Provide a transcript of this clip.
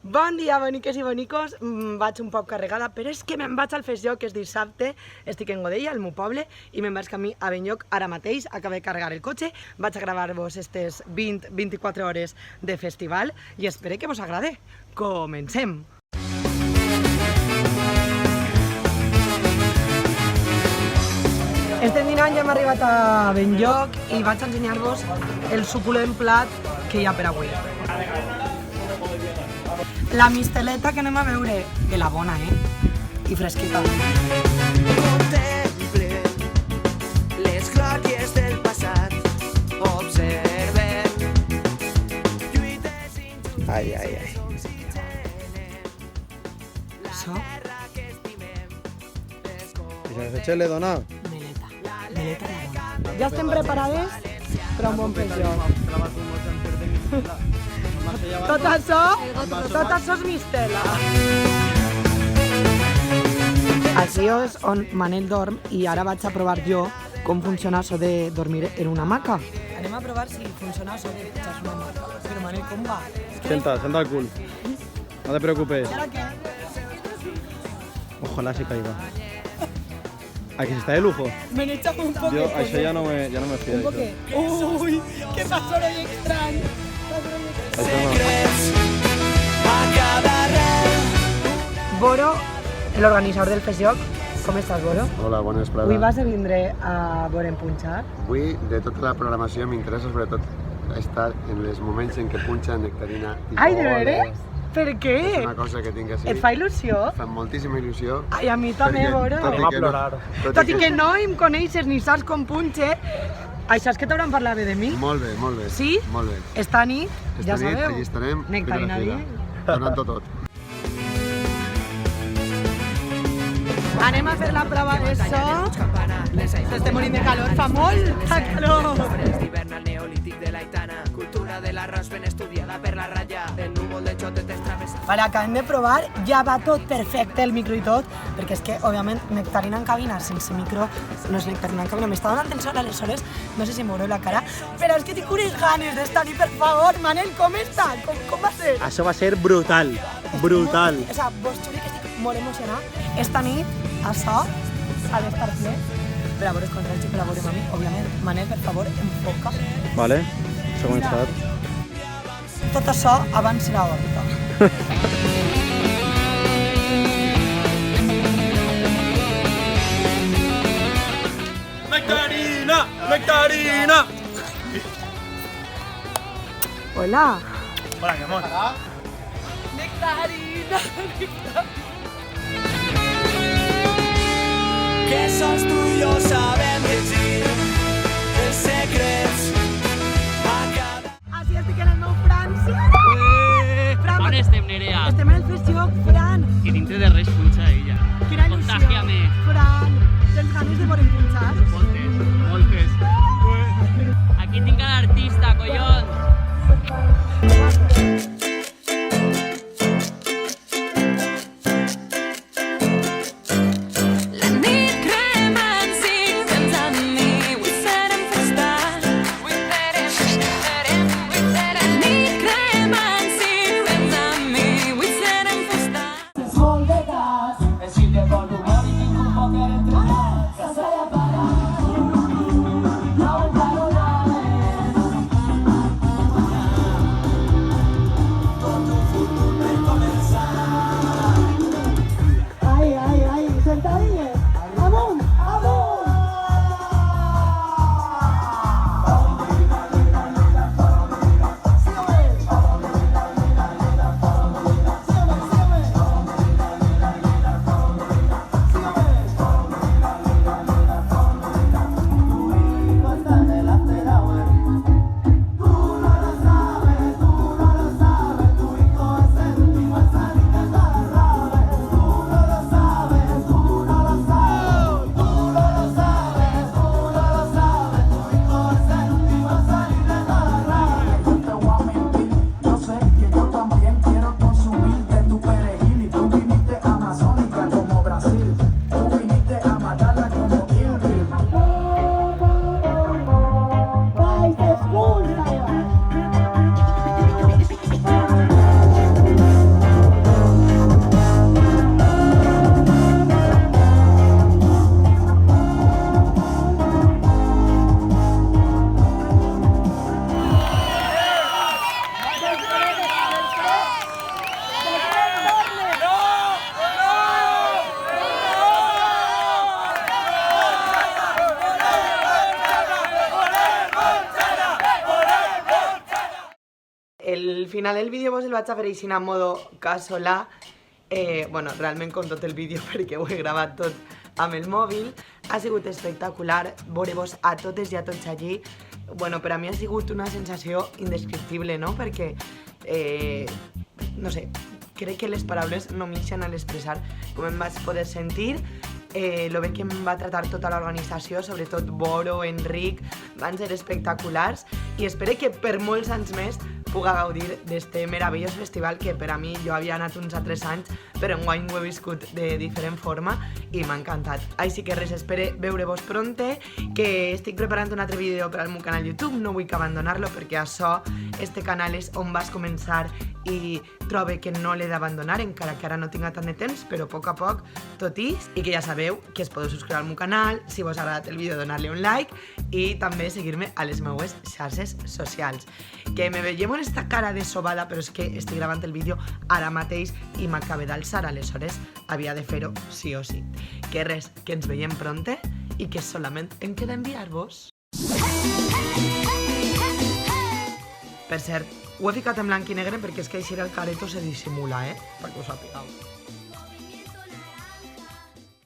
Bon dia, boniques i bonicos. Vaig un poc carregada, però és que me'n vaig al Festjoc, que és dissabte. Estic en Godella, al meu poble, i me'n vaig camí a Benlloc ara mateix. Acabé de carregar el cotxe, vaig a gravar-vos aquestes 20-24 hores de festival i espero que vos agrade. Comencem! Estem dinant, ja hem arribat a Benlloc i vaig a ensenyar-vos el suculent plat que hi ha per avui. La misteleta que anem a veure, de la bona, I fresqueta. Contemple les glòries del passat, observem lluites injustes. Ai. Això? I sense xele, dona? Meleta de bona. Ja estem preparades per a un bon Festjoc. Tot això és mistela. Així és on Manel dorm i ara vaig a provar jo com funciona això de dormir en una hamaca. Anem a provar si funciona això de echar una hamaca. Però Manel, com va? Senta el cul. No te preocupes. ¿Y ahora qué? Ojalá se caiga. ¿A que se está de lujo? Me he echado un poco. Yo a eso ya no me fío. ¿Un poqué? Uy, qué pasó hoy extraño. Secrets a cada arrel. Boro, el organitzador del Festjoc, com estàs, Boro? Hola, bona vesprada. Avui vas a vindre a veure'm punxar? Avui, de tota la programació, m'interessa sobretot estar en els moments en què punxa Nectarina. Ai, de veres? Per què? És una cosa que tinc així. Et fa il·lusió? Fa moltíssima il·lusió. Ai, a mi també, perquè Boro. Tot i que no em coneixes ni saps com punxe, això és que t'hauran parlat bé de mi. Molt bé, molt bé. Sí? Molt bé. Esta nit, ja Esta nit, sabeu. allí estarem, Nectarina primera Dill. fila, donant-ho tot. Anem a fer la prova de so. S'estem morint de calor, fa molta calor. Després d'hivern al neolític de l'Aitana, cultura de l'arròs ben estudiada per la ratlla, el núvol de xotet es travessa. Vale, acabem de provar, ja va tot perfecte, el micro i tot, perquè és que, òbviament, nectarina en cabina sense micro no és nectarina en cabina. M'estava donant el sol aleshores, no sé si em veureu la cara, però és que tinc unes ganes d'estar-hi, per favor, Manel, com està? Com va ser? Això va ser brutal. Brutal. O sea, vos xuri que estic molt emocionat. Esta nit, això, ha d'estar ple. Per a veure els contrats i per a veure mami, òbviament. Manel, per favor, enfoca. Vale, s'ha començat. Tot això abans serà horta. Nectarina! Nectarina! Hola. Hola, mi amor. Nectarina. Que sols tu i jo sabem llegir els secrets a cada... Així estic en el meu França. Fran, On estem, Nerea? estem en el Festjoc, Fran. Que dintre de res punxa ella. Quina il·lusió. Contàgiame. Fran, tens ganes de veure'm punxar? Moltes. Aquí tinc a l'artista, collons. La nit crema encén, tens amb mi, avui serem festar. La nit crema encén, tens amb mi, avui serem festar. molt de cas, així de bon humor i tinc un pòquer entre mans. Que se la para, final del vídeo vos el vaig a fer així en modo casolà. Bueno, realment com tot el vídeo perquè ho he gravat tot amb el mòbil. Ha sigut espectacular veure-vos a totes i a tots allí. Bueno, per a mi ha sigut una sensació indescriptible, no? Perquè, no sé, crec que les paraules no m'ixen a l'expressar com em vaig poder sentir. Lo bé que em va tratar tota l'organització, sobretot Boro, Enric, van ser espectaculars i espero que per molts anys més puga gaudir d'este meravellós festival que per a mi jo havia anat uns altres anys, però enguany ho he viscut de diferent forma i m'ha encantat. Així que res, espero veure-vos pronte, que estic preparant un altre vídeo per al meu canal YouTube, no vull que abandonar-lo perquè això, este canal és on vas començar i trobo que no l'he d'abandonar, encara que ara no tinga tant de temps, però a poc, tot i que ja sabeu que es podeu subscriure al meu canal, si vos ha agradat el vídeo donar-li un like i també seguir-me a les meues xarxes socials. Que me veiem en esta cara de sobada, però és que estic gravant el vídeo ara mateix i m'acaba d'alçar, aleshores havia de fer-ho sí o sí. Que res, que ens veiem pronte i que solament em queda enviar-vos. Per cert, ho he ficat en blanc i negre perquè és que així el careto se dissimula, perquè us sapigueu.